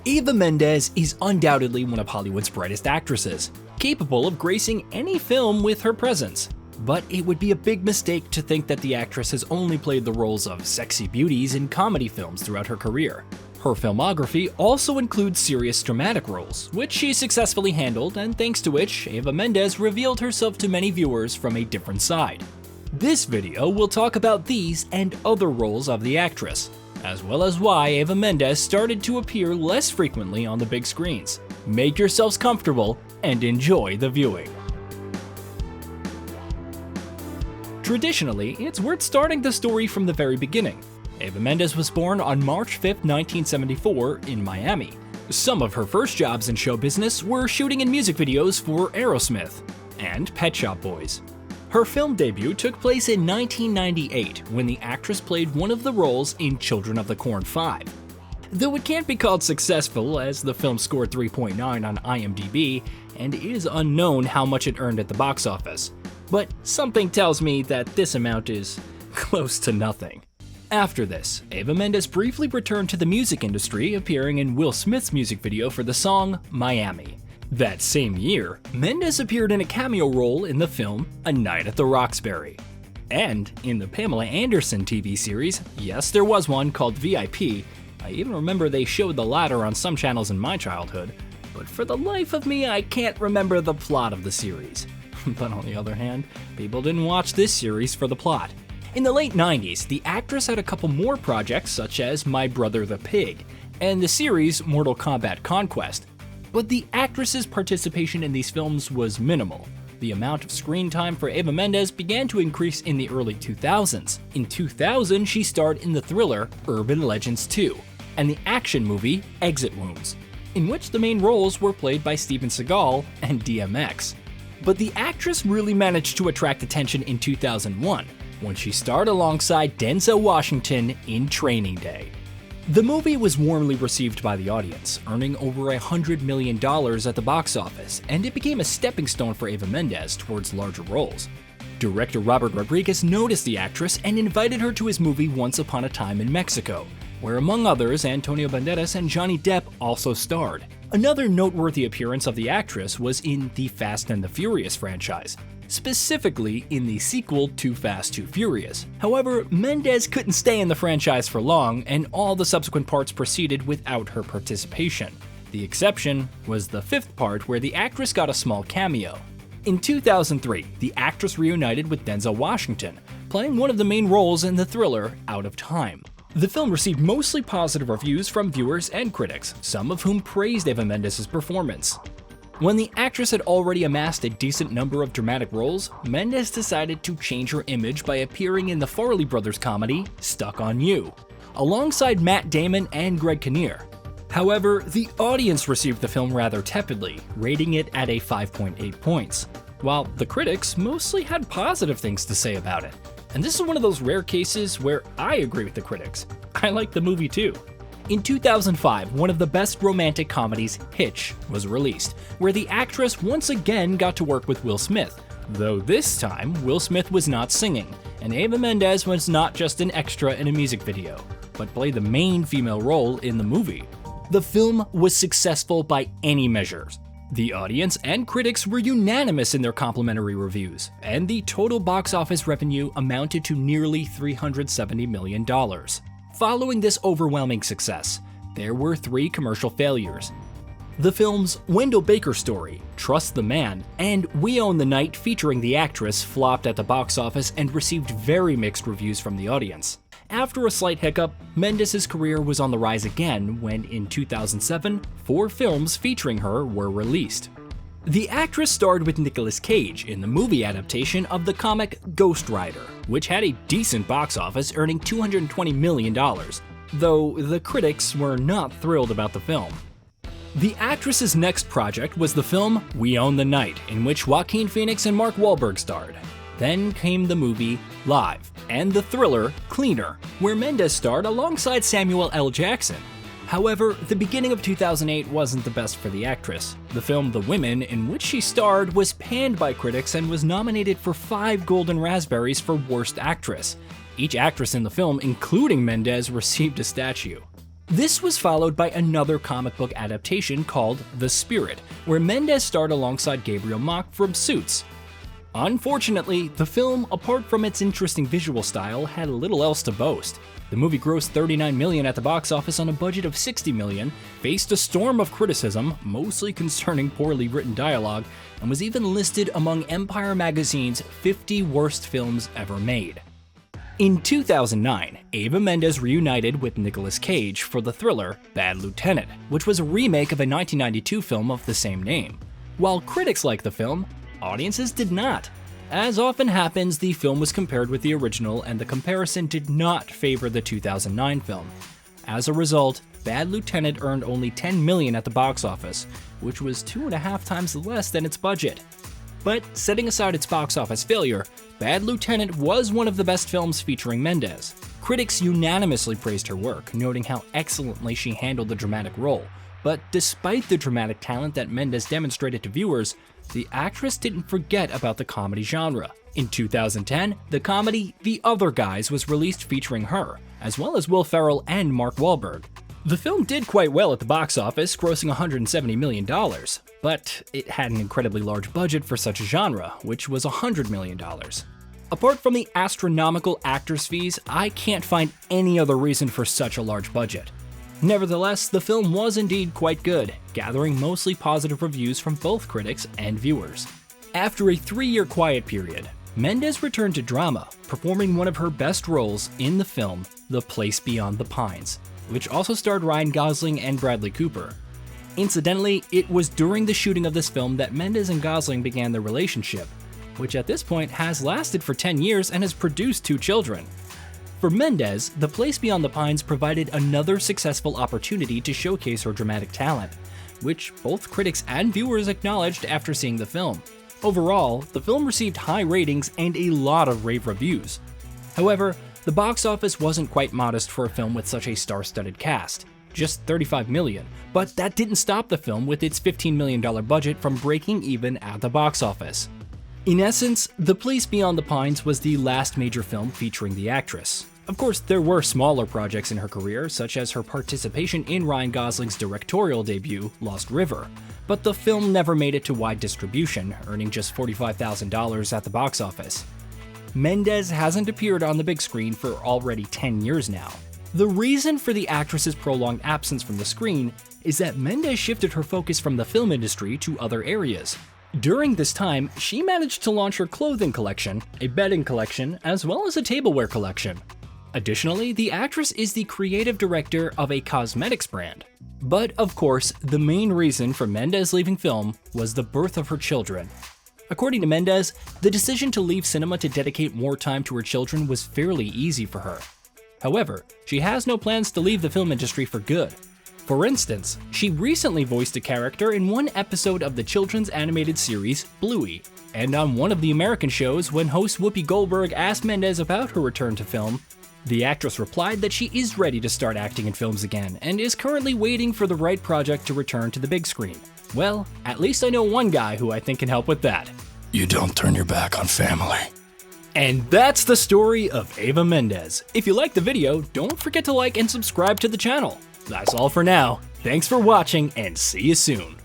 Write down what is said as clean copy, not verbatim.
Eva Mendes is undoubtedly one of Hollywood's brightest actresses, capable of gracing any film with her presence. But it would be a big mistake to think that the actress has only played the roles of sexy beauties in comedy films throughout her career. Her filmography also includes serious dramatic roles, which she successfully handled, and thanks to which Eva Mendes revealed herself to many viewers from a different side. This video will talk about these and other roles of the actress, as well as why Eva Mendes started to appear less frequently on the big screens. Make yourselves comfortable and enjoy the viewing. Traditionally, it's worth starting the story from the very beginning. Eva Mendes was born on March 5, 1974 in Miami. Some of her first jobs in show business were shooting in music videos for Aerosmith and Pet Shop Boys. Her film debut took place in 1998 when the actress played one of the roles in Children of the Corn 5. Though it can't be called successful, as the film scored 3.9 on IMDb, and it is unknown how much it earned at the box office. But something tells me that this amount is close to nothing. After this, Eva Mendes briefly returned to the music industry, appearing in Will Smith's music video for the song Miami. That same year, Mendes appeared in a cameo role in the film A Night at the Roxbury. And in the Pamela Anderson TV series, yes, there was one called VIP. I even remember they showed the latter on some channels in my childhood, but for the life of me, I can't remember the plot of the series. But on the other hand, people didn't watch this series for the plot. In the late 90s, the actress had a couple more projects such as My Brother the Pig and the series Mortal Kombat Conquest. But the actress's participation in these films was minimal. The amount of screen time for Eva Mendes began to increase in the early 2000s. In 2000, she starred in the thriller Urban Legends 2 and the action movie Exit Wounds, in which the main roles were played by Steven Seagal and DMX. But the actress really managed to attract attention in 2001, when she starred alongside Denzel Washington in Training Day. The movie was warmly received by the audience, earning over $100 million at the box office, and it became a stepping stone for Eva Mendes towards larger roles. Director Robert Rodriguez noticed the actress and invited her to his movie Once Upon a Time in Mexico, where among others Antonio Banderas and Johnny Depp also starred. Another noteworthy appearance of the actress was in the Fast and the Furious franchise, specifically in the sequel Too Fast, Too Furious. However, Mendes couldn't stay in the franchise for long, and all the subsequent parts proceeded without her participation. The exception was the fifth part, where the actress got a small cameo. In 2003, the actress reunited with Denzel Washington, playing one of the main roles in the thriller Out of Time. The film received mostly positive reviews from viewers and critics, some of whom praised Eva Mendes' performance. When the actress had already amassed a decent number of dramatic roles, Mendes decided to change her image by appearing in the Farrelly Brothers comedy Stuck on You, alongside Matt Damon and Greg Kinnear. However, the audience received the film rather tepidly, rating it at a 5.8 points, while the critics mostly had positive things to say about it. And this is one of those rare cases where I agree with the critics. I like the movie too. In 2005, one of the best romantic comedies, Hitch, was released, where the actress once again got to work with Will Smith, though this time Will Smith was not singing, and Eva Mendes was not just an extra in a music video, but played the main female role in the movie. The film was successful by any measures. The audience and critics were unanimous in their complimentary reviews, and the total box office revenue amounted to nearly $370 million. Following this overwhelming success, there were 3 commercial failures. The films Wendell Baker Story, Trust the Man, and We Own the Night featuring the actress flopped at the box office and received very mixed reviews from the audience. After a slight hiccup, Mendes' career was on the rise again when in 2007, 4 films featuring her were released. The actress starred with Nicolas Cage in the movie adaptation of the comic Ghost Rider, which had a decent box office, earning $220 million, though the critics were not thrilled about the film. The actress's next project was the film We Own the Night, in which Joaquin Phoenix and Mark Wahlberg starred. Then came the movie Live, and the thriller Cleaner, where Mendes starred alongside Samuel L. Jackson. However, the beginning of 2008 wasn't the best for the actress. The film The Women, in which she starred, was panned by critics and was nominated for 5 Golden Raspberries for Worst Actress. Each actress in the film, including Mendes, received a statue. This was followed by another comic book adaptation called The Spirit, where Mendes starred alongside Gabriel Macht from Suits. Unfortunately, the film, apart from its interesting visual style, had little else to boast. The movie grossed $39 million at the box office on a budget of $60 million, faced a storm of criticism, mostly concerning poorly written dialogue, and was even listed among Empire magazine's 50 worst films ever made. In 2009, Eva Mendes reunited with Nicolas Cage for the thriller Bad Lieutenant, which was a remake of a 1992 film of the same name. While critics liked the film, audiences did not. As often happens, the film was compared with the original, and the comparison did not favor the 2009 film. As a result, Bad Lieutenant earned only $10 million at the box office, which was 2.5 times less than its budget. But setting aside its box office failure, Bad Lieutenant was one of the best films featuring Mendes. Critics unanimously praised her work, noting how excellently she handled the dramatic role. But despite the dramatic talent that Mendes demonstrated to viewers, the actress didn't forget about the comedy genre. In 2010, the comedy The Other Guys was released featuring her, as well as Will Ferrell and Mark Wahlberg. The film did quite well at the box office, grossing $170 million, but it had an incredibly large budget for such a genre, which was $100 million. Apart from the astronomical actors' fees, I can't find any other reason for such a large budget. Nevertheless, the film was indeed quite good, gathering mostly positive reviews from both critics and viewers. After a 3-year quiet period, Mendes returned to drama, performing one of her best roles in the film The Place Beyond the Pines, which also starred Ryan Gosling and Bradley Cooper. Incidentally, it was during the shooting of this film that Mendes and Gosling began their relationship, which at this point has lasted for 10 years and has produced 2 children. For Mendes, The Place Beyond the Pines provided another successful opportunity to showcase her dramatic talent, which both critics and viewers acknowledged after seeing the film. Overall, the film received high ratings and a lot of rave reviews. However, the box office wasn't quite modest for a film with such a star-studded cast, just $35 million, but that didn't stop the film with its $15 million budget from breaking even at the box office. In essence, The Place Beyond the Pines was the last major film featuring the actress. Of course, there were smaller projects in her career, such as her participation in Ryan Gosling's directorial debut, Lost River, but the film never made it to wide distribution, earning just $45,000 at the box office. Mendes hasn't appeared on the big screen for already 10 years now. The reason for the actress's prolonged absence from the screen is that Mendes shifted her focus from the film industry to other areas. During this time, she managed to launch her clothing collection, a bedding collection, as well as a tableware collection. Additionally, the actress is the creative director of a cosmetics brand. But of course, the main reason for Mendes leaving film was the birth of her children. According to Mendes, the decision to leave cinema to dedicate more time to her children was fairly easy for her. However, she has no plans to leave the film industry for good. For instance, she recently voiced a character in one episode of the children's animated series Bluey, and on one of the American shows when host Whoopi Goldberg asked Mendes about her return to film, the actress replied that she is ready to start acting in films again and is currently waiting for the right project to return to the big screen. Well, at least I know one guy who I think can help with that. You don't turn your back on family. And that's the story of Eva Mendes. If you liked the video, don't forget to like and subscribe to the channel. That's all for now. Thanks for watching and see you soon.